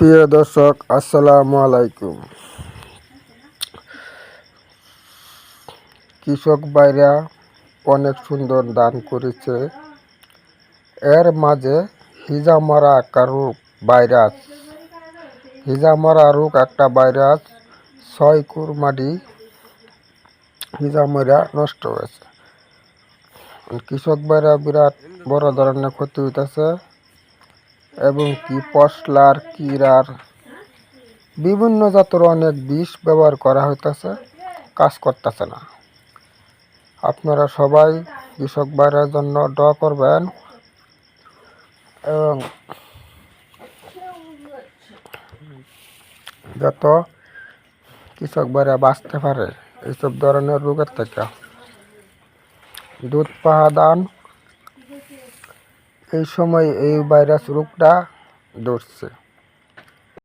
প্রিয় দর্শক, আসসালামু আলাইকুম। কৃষক ভাইরা অনেক সুন্দর ধান করেছে। এর মাঝে হিজামারা একটা রোগ ভাইরাস একটা ভাইরাস 6 কুরমাডি হিজামারা নষ্ট হয়েছে। কৃষক ভাইরা বিরাট বড় ধরনের ক্ষতি হইতেছে এবং কি পশলার কিরার বিভিন্ন জাতের অনেক বিষ ব্যবহার করা হইতেছে, কাজ করতেছে না। আপনারা সবাই কৃষক ভাইয়ের জন্য দোয়া করবেন এবং যত কৃষক ভাইরা বাঁচতে পারে এইসব ধরনের রোগের থেকে। দুধ পাহা ধান এই সময় এই ভাইরাস রোগটা ধরছে।